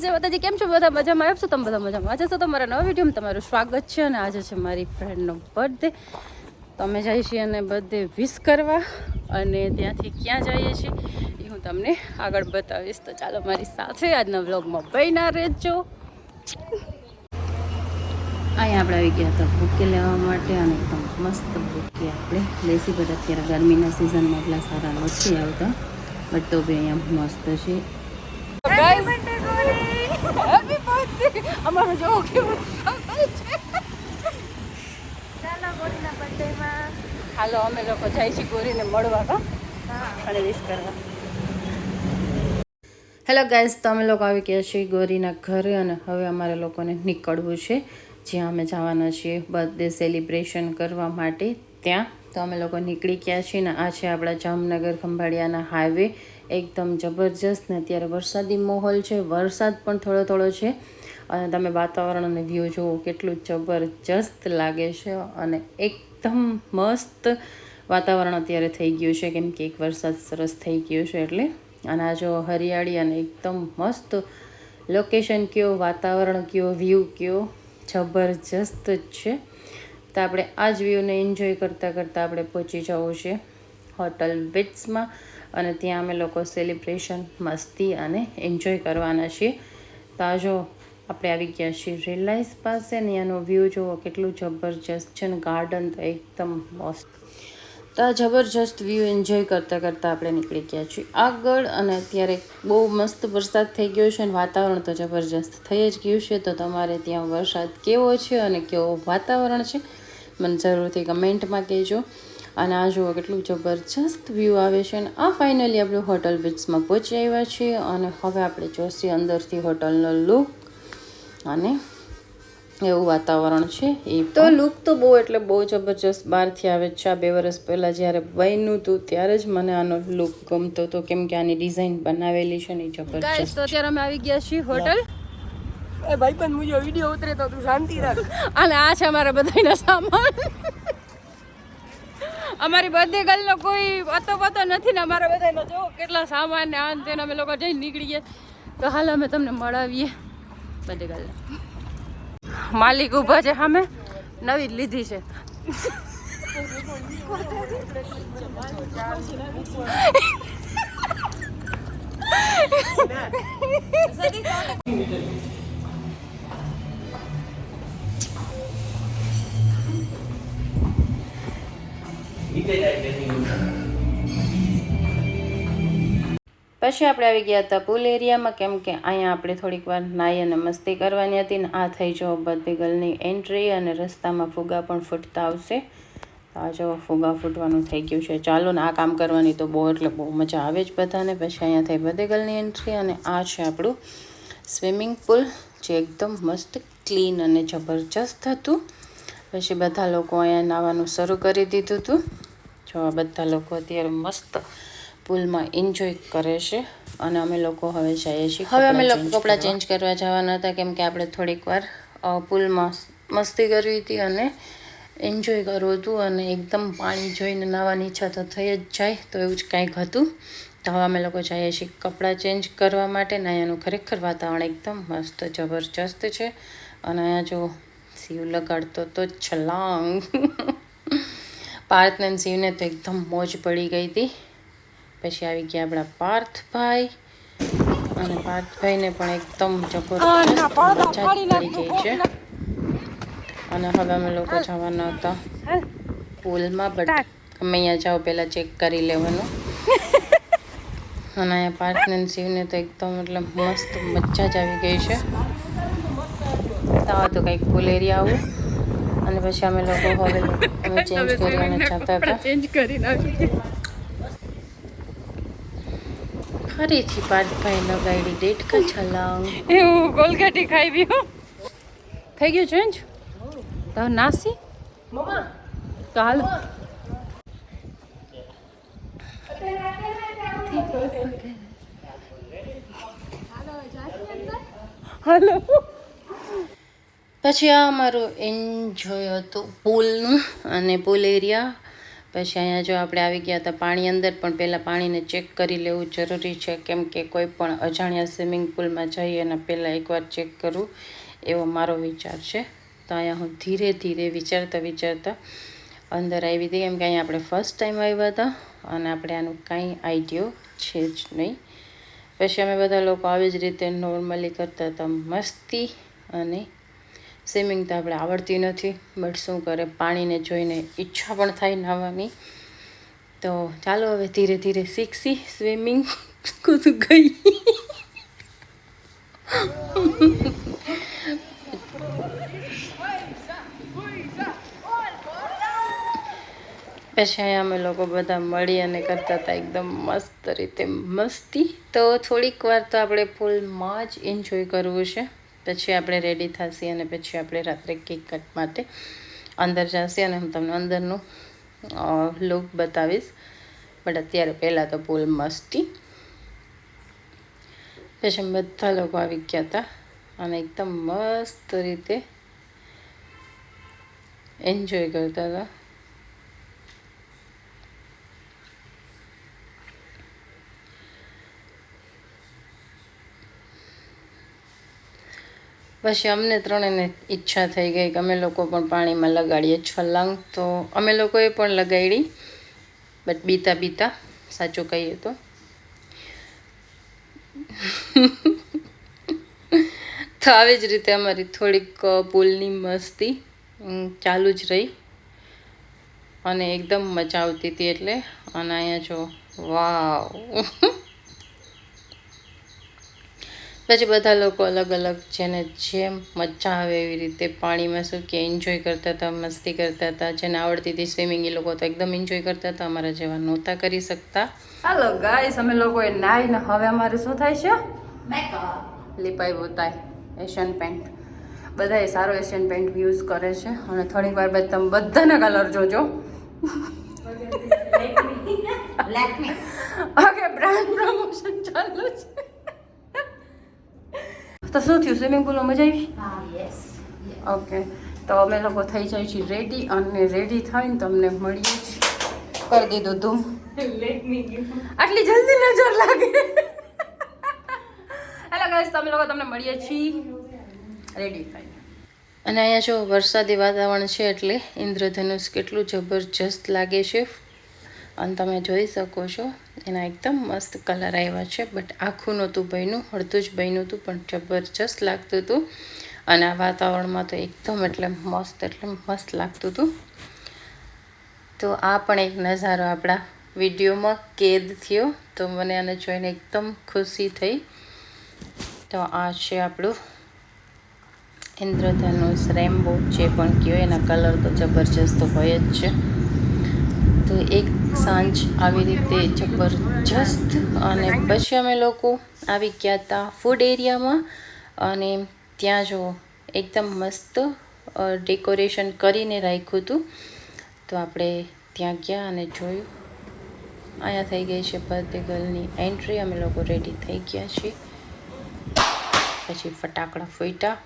જય માતાજી. કેમ છો બધા? મજામાં આવશો તમે બધા? મજામાં આજે તો તમારા નવા વિડીયોમાં તમારું સ્વાગત છે. અને આજે છે મારી ફ્રેન્ડનો બર્થડે. તો અમે જઈએ છીએ અને બર્થડે વિશ કરવા, અને ત્યાંથી ક્યાં જઈએ છીએ એ હું તમને આગળ બતાવીશ. તો ચાલો મારી સાથે આજના વ્લોગમાં બન્યા રહેજો. અહીંયા આપણે આવી ગયા હતા બુકે લેવા માટે, અને એકદમ મસ્ત બુકે આપણે લેસી. બટ અત્યારે ગરમીના સિઝનમાં એટલા સારા નથી આવતા, બટ તો બી અહીંયા મસ્ત છે. અમારો જો કેવું હાલો અમે લોકો જાય છીએ ગોરીને મળવા અને વિશ કરવા. હેલો ગાઈઝ, તો અમે લોકો આવી ગયા છીએ ગોરીના ઘરે, અને હવે અમારે લોકોને નીકળવું છે જ્યાં અમે જવાના છીએ બર્થડે સેલિબ્રેશન કરવા માટે. ત્યાં તો અમે લોકો નીકળી ગયા છીએ ને આ છે આપણા જામનગર ખંભાળિયાના હાઈવે. એકદમ જબરજસ્ત ને અત્યારે વરસાદી માહોલ છે, વરસાદ પણ થોડો થોડો છે, અને તમે વાતાવરણ અને વ્યૂ જુઓ કેટલું જબરજસ્ત લાગે છે. અને એકદમ મસ્ત વાતાવરણ અત્યારે થઈ ગયું છે, કેમ કે એક વરસાદ સરસ થઈ ગયો છે એટલે. અને આ જો હરિયાળી અને એકદમ મસ્ત લોકેશન કયો, વાતાવરણ કયો, વ્યૂ કયો, જબરજસ્ત જ છે. તો આપણે આ જ વ્યૂને એન્જોય કરતાં કરતાં આપણે પહોંચી જવું છે હોટલ વિટ્સમાં, અને ત્યાં અમે લોકો સેલિબ્રેશન મસ્તી અને એન્જોય કરવાના છીએ. તો આ જો આપણે આવી ગયા છીએ રિલાયન્સ પાસે, ને એનો વ્યૂ જુઓ કેટલું જબરજસ્ત છે, ને ગાર્ડન તો એકદમ મસ્ત. તો આ જબરજસ્ત વ્યૂ એન્જોય કરતાં કરતાં આપણે નીકળી ગયા છીએ આગળ. અને અત્યારે બહુ મસ્ત વરસાદ થઈ ગયો છે, અને વાતાવરણ તો જબરજસ્ત થઈ જ ગયું છે. તો તમારે ત્યાં વરસાદ કેવો છે અને કેવો વાતાવરણ છે મને જરૂરથી કમેન્ટમાં કહેજો. અને આ જુઓ કેટલું જબરજસ્ત વ્યૂ આવે છે. અને આ ફાઇનલી આપણે હોટલ વિટ્સમાં પહોંચી આવ્યા છીએ, અને હવે આપણે જોઈશું અંદરથી હોટલનો લુક, અને એવું વાતાવરણ છે એ. તો લુક તો બહુ એટલે બહુ જબરજસ્ત બહારથી આવે છે. આ 2 વર્ષ પહેલાં જ્યારે બન્યું હતું ત્યારે જ મને આનો લુક ગમતો હતો, કેમ કે આની ડિઝાઇન બનાવેલી છે ને જબરજસ્ત. તો અત્યારે અમે આવી ગયા છીએ હોટલ. એ ભાઈ પણ મુજો વિડિયો ઉતરે તો તું શાંતિ રાખ. અને આ છે અમારા બધાના સામાન. અમારી બર્થડે ગર્લનો કોઈ વાતો પાતો નથી ને અમારા બધાનો જો કેટલા સામાન ને આ તેને અમે લોકો જઈને નીકળી ગયા. તો હાલ અમે તમને મળાવીએ બર્થડે ગર્લને. માલિક ઊભા છે સામે, નવી જ લીધી છે. પછી આપણે આવી ગયા હતા પુલ એરિયામાં, કેમ કે અહીંયા આપણે થોડીક વાર નાહી અને મસ્તી કરવાની હતી. ને આ થઈ જો બર્થડે ગર્લની એન્ટ્રી, અને રસ્તામાં ફુગા પણ ફૂટતા આવશે. આ જો ફુગા ફૂટવાનું થઈ ગયું છે. ચાલો ને આ કામ કરવાની તો બહુ એટલે બહુ મજા આવે જ બધાને. પછી અહીંયા થઈ બર્થડે ગર્લની એન્ટ્રી, અને આ છે આપણું સ્વિમિંગ પુલ જે એકદમ મસ્ત ક્લીન અને જબરજસ્ત હતું. પછી બધા લોકો અહીંયા નાહવાનું શરૂ કરી દીધું હતું. જો આ બધા લોકો અત્યારે મસ્ત પુલમાં એન્જોય કરે છે. અને અમે લોકો હવે જઈએ છીએ. હવે અમે લોકો કપડાં ચેન્જ કરવા જવાના હતા, કેમ કે આપણે થોડીક વાર પુલમાં મસ્તી કરવી હતી અને એન્જોય કરવું હતું. અને એકદમ પાણી જોઈને નાહવાની ઈચ્છા તો થઈ જ જાય, તો એવું જ કાંઈક હતું. તો હવે અમે લોકો જઈએ છીએ કપડાં ચેન્જ કરવા માટે. ને અહીંયાનું ખરેખર વાતાવરણ એકદમ મસ્ત જબરજસ્ત છે. અને અહીંયા જો શિવ લગાડતો તો છલાંગ. પાર્થને શિવને તો એકદમ મોજ પડી ગઈ હતી. પછી આવી ગયા આપણા પાર્થભાઈ, અને પાર્થભાઈને પણ એકદમ જબરજસ્ત મજા પડી ગઈ છે. અને હવે અમે લોકો જવાના હતા પુલમાં, બટ ગમે અહીંયા જાઓ પહેલાં ચેક કરી લેવાનું. અને અહીંયા પાર્થને શિવને તો એકદમ એટલે મસ્ત મજા જ આવી ગઈ છે. તો આ તો કંઈક પુલ એરિયા આવું. અને પછી અમે લોકો હવે અમે ચેન્જ કરી અને જતા હતા. ચેન્જ કરીને ફરીથી પાર્થભાઈ લગાડી દેડકા છલાંગ. એવું ગોલગાટી ખાઈ ગયું. થઈ ગયું ચેન્જ તો નાસી મમ્મા તો હાલ. હાલો. પછી આ અમારું એન્જોય હતું પુલનું, અને પુલ એરિયા પછી અહીંયા જો આપણે આવી ગયા હતા પાણી અંદર, પણ પહેલાં પાણીને ચેક કરી લેવું જરૂરી છે, કેમ કે કોઈ પણ અજાણ્યા સ્વિમિંગ પુલમાં જઈએ અને પહેલાં એકવાર ચેક કરવું એવો મારો વિચાર છે. તો અહીંયા હું ધીરે ધીરે વિચારતા અંદર આવી હતી, કેમ કે અહીંયા આપણે ફર્સ્ટ ટાઈમ આવ્યા હતા અને આપણે આનું કાંઈ આઈડિયો છે જ નહીં. પછી અમે બધા લોકો આવી જ રીતે નોર્મલી કરતા હતા મસ્તી, અને સ્વિમિંગ તો આપણે આવડતી નથી, બટ શું કરે, પાણીને જોઈને ઈચ્છા પણ થાય નાહવાની. તો ચાલો હવે ધીરે ધીરે શીખશી સ્વિમિંગ. કૂદ ગઈ. પછી અહીંયા અમે લોકો બધા મળી અને કરતા હતા એકદમ મસ્ત રીતે મસ્તી. તો થોડીક વાર તો આપણે ફૂલમાં જ એન્જોય કરવું છે. પછી આપણે રેડી થશી અને પછી આપણે રાત્રે કેક કટ માટે અંદર જશે અને હું તમને અંદરનું લુક બતાવીશ. બટ અત્યારે પહેલાં તો ફૂલ મસ્તી. પછી બધા લોકો આવી ગયા હતા અને એકદમ મસ્ત રીતે એન્જોય કરતા હતા. પછી અમને ત્રણેને ઈચ્છા થઈ ગઈ કે અમે લોકો પણ પાણીમાં લગાડીએ છલાંગ. તો અમે લોકોએ પણ લગાડી, બટ બીતા સાચું કહીએ તો. તો આવી જ રીતે અમારી થોડીક પુલની મસ્તી ચાલુ જ રહી અને એકદમ મજા આવતી હતી. એટલે અને અહીંયા જો વાવ. પછી બધા લોકો અલગ અલગ જેને જેમ મજા આવે એવી રીતે પાણીમાં શું કે એન્જોય કરતા હતા, મસ્તી કરતા હતા. જેને આવડતી હતી સ્વિમિંગ એ લોકો તો એકદમ એન્જોય કરતા હતા, અમારા જેવા નહોતા કરી શકતા. હાલો ગાઈસ, અમે લોકોએ નાઈને હવે અમારે શું થાય છે, મેકઅપ લીપાઈ બોતાય એશિયન પેન્ટ. બધાએ સારો એશિયન પેન્ટ યુઝ કરે છે અને થોડીક વાર બાદ તમે બધાના કલર જોજો. ઓકે, બ્રાન્ડ પ્રમોશન ચાલુ છે. તો શું થયું, સ્વિમિંગ પુલમાં મજા આવી? ઓકે, તો અમે લોકો થઈ જાય છીએ રેડી અને રેડી થઈને તમને મળીએ છીએ. કરી દીધું ધૂમ. આટલી જલ્દી નજર લાગે. હેલો ગાઈસ, તમે લોકો તમને મળીએ છીએ રેડી થઈને. અને અહીંયા જો વરસાદી વાતાવરણ છે એટલે ઇન્દ્રધનુષ કેટલું જબરજસ્ત લાગે છે અને તમે જોઈ શકો છો એના એકદમ મસ્ત કલર આવ્યા છે. બટ આખું નહોતું બન્યું, અડધું જ બન્યું હતું, પણ જબરજસ્ત લાગતું હતું. અને આ વાતાવરણમાં તો એકદમ એટલે મસ્ત લાગતું હતું. તો આ પણ એક નજારો આપણા વિડીયોમાં કેદ થયો, તો મને આને જોઈને એકદમ ખુશી થઈ. તો આ છે આપણું ઇન્દ્રધનુષ રેમ્બો, જે પણ કહો, એના કલર તો જબરજસ્ત હોય જ છે. તો એક સાંજ આવી રીતે જબરજસ્ત. અને પછી અમે લોકો આવી ગયા હતા ફૂડ એરિયામાં અને ત્યાં જો એકદમ મસ્ત ડેકોરેશન કરીને રાખ્યું હતું. તો આપણે ત્યાં ગયા અને જોયું. અહીંયા થઈ ગઈ છે બર્થડે ગર્લની એન્ટ્રી. અમે લોકો રેડી થઈ ગયા છીએ. પછી ફટાકડા ફૂટ્યા.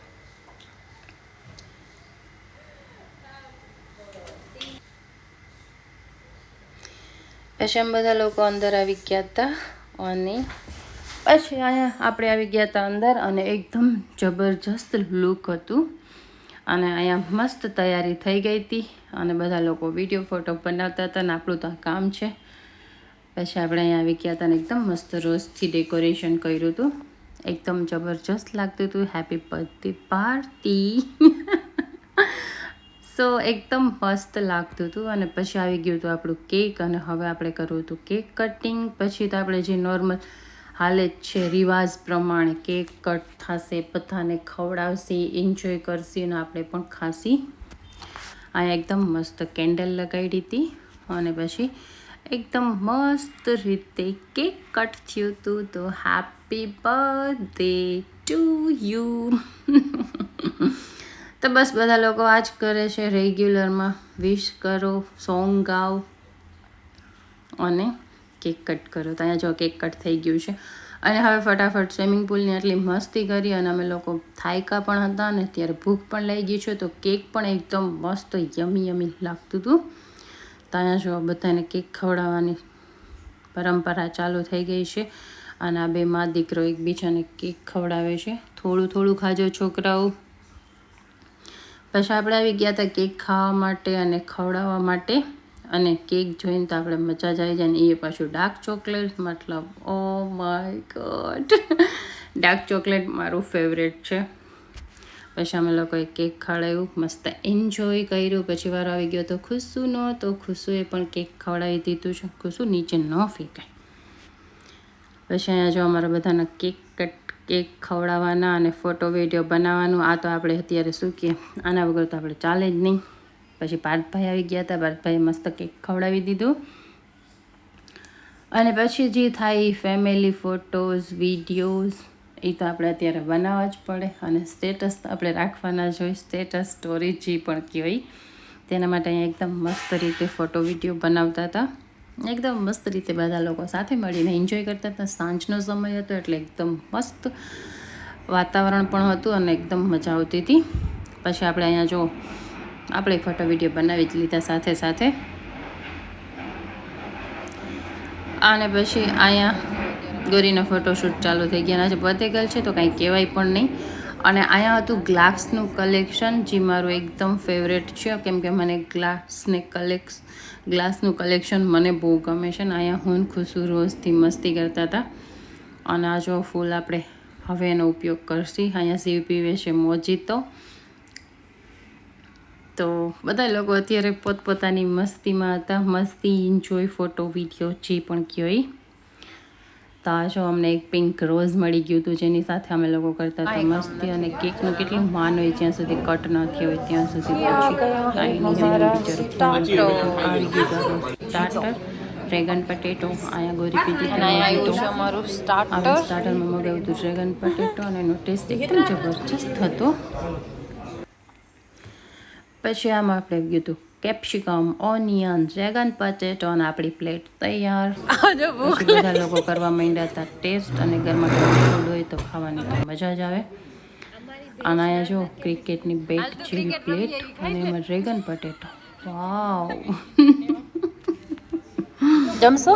પછી અમે બધા લોકો અંદર આવી ગયા હતા અને પછી અહીંયા આપણે આવી ગયા હતા અંદર અને એકદમ જબરજસ્ત લુક હતું. અને અહીંયા મસ્ત તૈયારી થઈ ગઈ હતી અને બધા લોકો વિડીયો ફોટો બનાવતા હતા અને આપણું તો કામ છે. પછી આપણે અહીંયા આવી ગયા હતા અને એકદમ મસ્ત રોઝથી ડેકોરેશન કર્યું હતું. એકદમ જબરજસ્ત લાગતું હતું. Happy birthday party. સો એકદમ મસ્ત લાગતું હતું. અને પછી આવી ગયું હતું આપણું કેક અને હવે આપણે કરવું હતું કેક કટિંગ. પછી તો આપણે જે નોર્મલ હાલે જ છે રિવાજ પ્રમાણે કેક કટ થશે, બધાને ખવડાવશે, એન્જોય કરશે અને આપણે પણ ખાસી. અહીંયા એકદમ મસ્ત કેન્ડલ લગાવી હતી અને પછી એકદમ મસ્ત રીતે કેક કટ થયું હતું. તો હેપી બર્થડે ટુ યુ. તો બસ બધા લોકો આ જ કરે છે રેગ્યુલરમાં, વિશ કરો, સોંગ ગાઓ અને કેક કટ કરો. તો અહીંયા જો કેક કટ થઈ ગયું છે અને હવે ફટાફટ સ્વિમિંગ પુલની આટલી મસ્તી કરી અને અમે લોકો થાયકા પણ હતા અને ત્યારે ભૂખ પણ લાગી ગઈ છે. તો કેક પણ એકદમ મસ્ત યમી લાગતું હતું. તો અહીંયા જો બધાને કેક ખવડાવવાની પરંપરા ચાલુ થઈ ગઈ છે અને આ બે મા દીકરો એકબીજાને કેક ખવડાવે છે. થોડું થોડું ખાજો છોકરાઓ. પછી આપણે આવી ગયા હતા કેક ખાવા માટે અને ખવડાવવા માટે, અને કેક જોઈને તો આપણે મજા જ આવી જાય ને એ પાછું ડાર્ક ચોકલેટ, મતલબ oh my God dark chocolate મારું ફેવરેટ છે. પછી અમે લોકોએ કેક ખવડાવ્યું, મસ્ત એન્જોય કર્યું. પછી વારો આવી ગયો તો ખુશુનો, તો ખુશુએ પણ કેક ખવડાવી દીધું છે. ખુશુ નીચે ન ફેંકાય. પછી અહીંયા જો અમારા બધાના કેક ખવડાવવાના અને ફોટો વિડીયો બનાવવાનું. આ તો આપણે અત્યારે શું કહીએ, આના વગર તો આપણે ચાલે જ નહીં. પછી પાર્થભાઈ આવી ગયા હતા, પાર્થભાઈએ મસ્ત કેક ખવડાવી દીધું. અને પછી જે થાય ફેમિલી ફોટોઝ વિડીયોઝ એ તો આપણે અત્યારે બનાવવા જ પડે, અને સ્ટેટસ તો આપણે રાખવાના જ હોય. સ્ટેટસ સ્ટોરી જે પણ કહેવાય તેના માટે અહીંયા એકદમ મસ્ત રીતે ફોટો વિડીયો બનાવતા હતા. એકદમ મસ્ત રીતે બધા લોકો સાથે મળીને એન્જોય કરતા હતા. સાંજનો સમય હતો એટલે એકદમ મસ્ત વાતાવરણ પણ હતું અને એકદમ મજા આવતી હતી. પછી આપણે અહીંયા જો આપણે ફોટો વિડીયો બનાવી જ લીધા સાથે સાથે. અને પછી અહીંયા ગોરીનો ફોટોશૂટ ચાલુ થઈ ગયા. આજે પતે ગયેલ છે તો કાંઈ કહેવાય પણ નહીં. અને અહીંયા હતું ગ્લાસનું કલેક્શન, જે મારું એકદમ ફેવરેટ છે, કેમ કે મને ગ્લાસનું કલેક્શન મને બહુ ગમે છે. ને અહીંયા હું ખુશુ રોજથી મસ્તી કરતા હતા. અને આ જો ફૂલ આપણે હવે એનો ઉપયોગ કરશી. અહીંયા શિવ પીવે છે મોજીતો. તો બધા લોકો અત્યારે પોતપોતાની મસ્તીમાં હતા. મસ્તી, એન્જોય, ફોટો વિડીયો જે પણ કહેવાય. તો આ જો અમને એક પિંક રોઝ મળી ગયું હતું, જેની સાથે અમે લોકો કરતા હતા મસ્તી. અને કેકનું કેટલું માન હોય, જ્યાં સુધી કટ ન થયો હોય ત્યાં સુધી. Starter dragon potato. અહીંયા ગોરી પીધી સ્ટાર્ટરમાં મગાવ્યું હતું ડ્રેગન પટેટો, અને એનો ટેસ્ટ એકદમ જબરજસ્ત હતો. પછી આમાં આપણે ગયું હતું કેપ્સિકમ, ઓનિયન, ડ્રેગન પટેટો, અને આપણી પ્લેટ તૈયાર. પછી બધા લોકો કરવા માંડ્યા હતા ટેસ્ટ, અને ઘરમાં ફૂડ હોય તો ખાવાની તો મજા જ આવે. અને અહીંયા જો ક્રિકેટની બેટ જેવી પ્લેટ, અને એમાં ડ્રેગન પટેટો. વાવ જમશો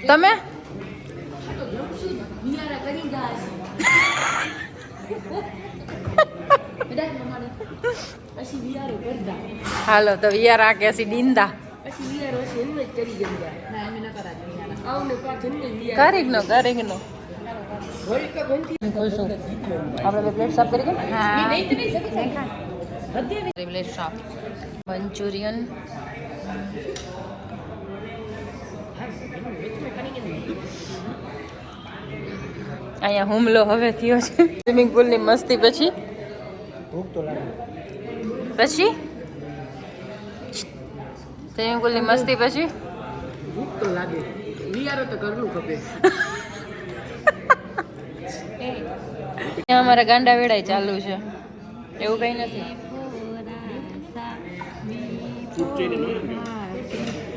તમે? હાલો તો વિયાર આ કે ડીંદા કરી નો આપણે પ્લેટ સાફ કરી પ્લેટ સાફ. મંચુરિયન, અહીંયા હુમલો હવે થયો છે સ્વિમિંગ પુલની મસ્તી પછી. સ્વિમિંગ પુલની મસ્તી પછી અમારા ગાંડા વેડાય ચાલુ છે, એવું કઈ નથી.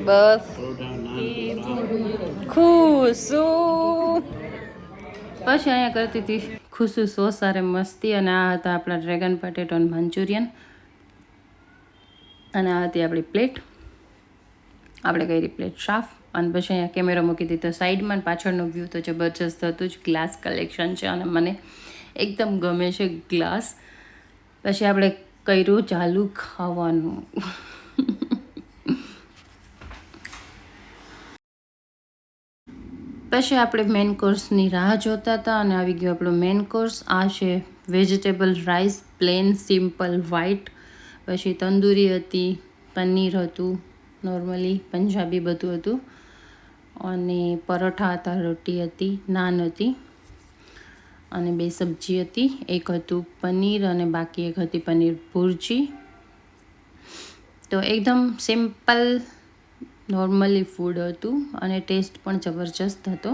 બસ ખુશુ પછી અહીંયા કરતી હતી ખુશુ સો સારે મસ્તી. અને આ હતા આપણા ડ્રેગન પટેટો અને મંચુરિયન, અને આ હતી આપણી પ્લેટ. આપણે કરી પ્લેટ સાફ. અને પછી અહીંયા કેમેરો મૂકી દીધો સાઈડમાં. પાછળનું વ્યૂ તો જબરજસ્ત હતું જ. ગ્લાસ કલેક્શન છે અને મને એકદમ ગમે છે ગ્લાસ. પછી આપણે કર્યું ચાલુ ખાવાનું. પછી આપણે મેન કોર્સની રાહ જોતા હતા, અને આવી ગયો આપણો મેન કોર્સ. આ છે vegetable rice, plain simple white. પછી તંદૂરી હતી, પનીર હતું, નોર્મલી પંજાબી બધું હતું, અને પરોઠા હતા, રોટી હતી, નાન હતી, અને 2 સબ્જી હતી. એક હતું પનીર અને બાકી એક હતી પનીર ભુરજી. તો એકદમ સિમ્પલ નોર્મલી ફૂડ હતું, અને ટેસ્ટ પણ જબરજસ્ત હતો.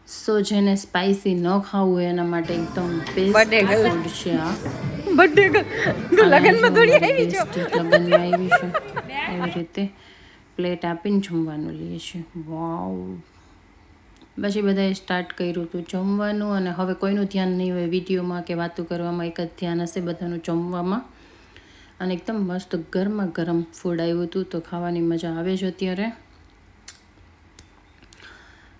સો જેને સ્પાઇસી ન ખાવું હોય એના માટે એકદમ બેસ્ટ ફૂડ છે આ. લગ્નમાં આવી છે એવી રીતે પ્લેટ આપીને જમવાનું લઈએ છીએ. વાવ. પછી બધાએ સ્ટાર્ટ કર્યું હતું જમવાનું, અને હવે કોઈનું ધ્યાન નહીં હોય વિડીયોમાં કે વાતો કરવામાં, એક જ ધ્યાન હશે બધાનું જમવામાં. અને એકદમ મસ્ત ગરમા ગરમ ફૂડ આવ્યું હતું, તો ખાવાની મજા આવે જ અત્યારે.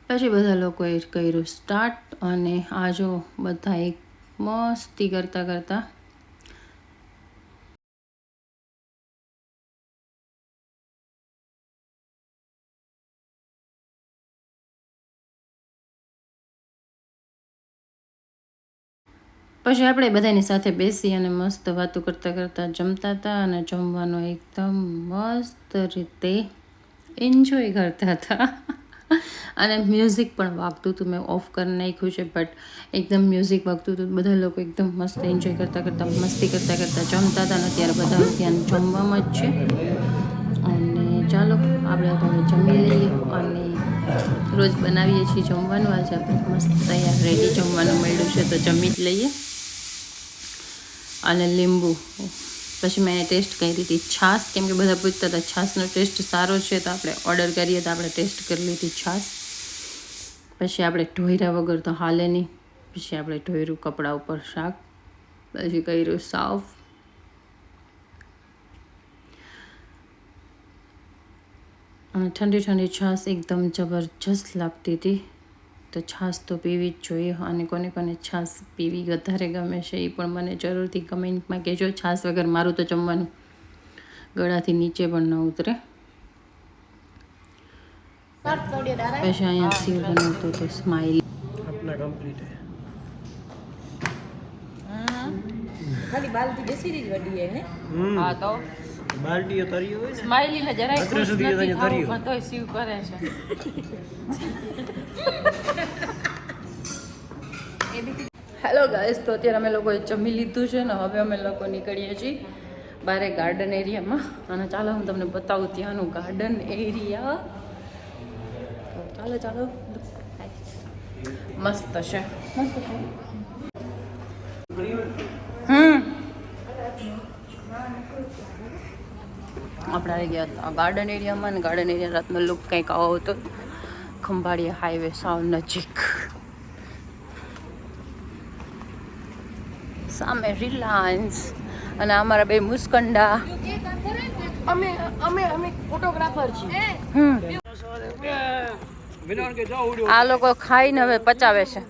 પછી બધા લોકોએ કર્યું સ્ટાર્ટ, અને આ જો બધા એક મસ્તી કરતાં કરતાં પછી આપણે બધાની સાથે બેસી અને મસ્ત વાતો કરતાં કરતાં જમતા હતા, અને જમવાનો એકદમ મસ્ત રીતે એન્જોય કરતા હતા. અને મ્યુઝિક પણ વાગતું હતું, મેં ઓફ કરી નાખ્યું છે, બટ એકદમ મ્યુઝિક વાગતું હતું. બધા લોકો એકદમ મસ્ત એન્જોય કરતાં કરતાં મસ્તી કરતાં કરતાં જમતા હતા, અને અત્યારે બધા ધ્યાન જમવામાં જ છે. અને ચાલો આપણે હવે જમી લઈએ, અને રોજ બનાવીએ છીએ જમવાનું. આજે આપણે મસ્ત તૈયાર રેડી જમવાનું મળ્યું છે, તો જમી જ લઈએ. અને લીંબુ, પછી મેં ટેસ્ટ કરી લીધી છાશ, કેમ કે બધા પૂછતા હતા છાશનો ટેસ્ટ સારો છે, તો આપણે ઓર્ડર કરીએ, તો આપણે ટેસ્ટ કરી લીધી છાશ. પછી આપણે ઢોયરા વગર તો હાલે નહીં, પછી આપણે ઢોયરું કપડા ઉપર શાક, પછી કર્યું સાફ. અને ઠંડી ઠંડી છાશ એકદમ જબરજસ્ત લાગતી હતી. તો છાશ તો પીવી જ જોઈએ, અને કોને કોને છાશ પીવી વધારે ગમે છે એ પણ મને જરૂરથી કમેન્ટમાં કહેજો. છાશ વગર મારું તો જમવાનું ગળાથી નીચે પણ ન ઉતરે. પછી અહીંયા શિવ બનાવતો હતો સ્માઈલી. अपना कंप्लीट है ખાલી બાલટી બેસી જ વડી હે ને. હા તો बाल्टी तरी હોય ને સ્માઈલી ને જરાય અત્યારે ખુશ સુધી નથી એને થવું, કર્યું. પણ તોય શિવ કરે છે. હેલો ગાઈસ, તો અત્યારે અમે લોકોએ જમી લીધું છે ને હવે અમે લોકો નીકળીએ છીએ બારે ગાર્ડન એરિયામાં. અને ચાલો હું તમને બતાવું ત્યાંનું ગાર્ડન એરિયા. ચાલો ચાલો, મસ્ત છે, મસ્ત છે. આપણે આવી ગયા હતા ગાર્ડન એરિયામાં, ને ગાર્ડન એરિયા રાતનો લુક કંઈક આવો હતો. ખંભાળિયા હાઈવે સાવ નજીક, સામે રિલાયન્સ, અને અમારા બે મુસ્કંડા. અમે અમે અમે ફોટોગ્રાફર છીએ વિનાન કે જાઓ ઉડ્યો આ લોકો ખાઈને હવે પચાવે છે.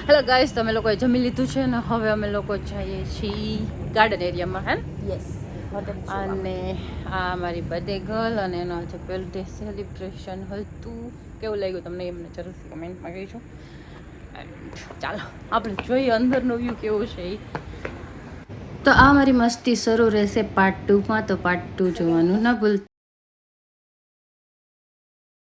હેલો ગાઈસ, તમે લોકોએ જમી લીધું છે ને હવે અમે લોકો જઈએ છીએ ગાર્ડન એરિયામાં, હે ને? યસ અને આ અમારી બર્થડે ગર્લ, અને એનો આજે બર્થડે સેલિબ્રેશન હતું. કેવું લાગ્યું તમને એમને જરૂરથી કમેન્ટમાં કહીશું. ચાલો આપણે જોઈએ અંદરનો વ્યૂ કેવો છે એ. તો આ મારી મસ્તી શરૂ રહેશે પાર્ટ 2માં, તો પાર્ટ 2 જોવાનું ના ભૂલતા.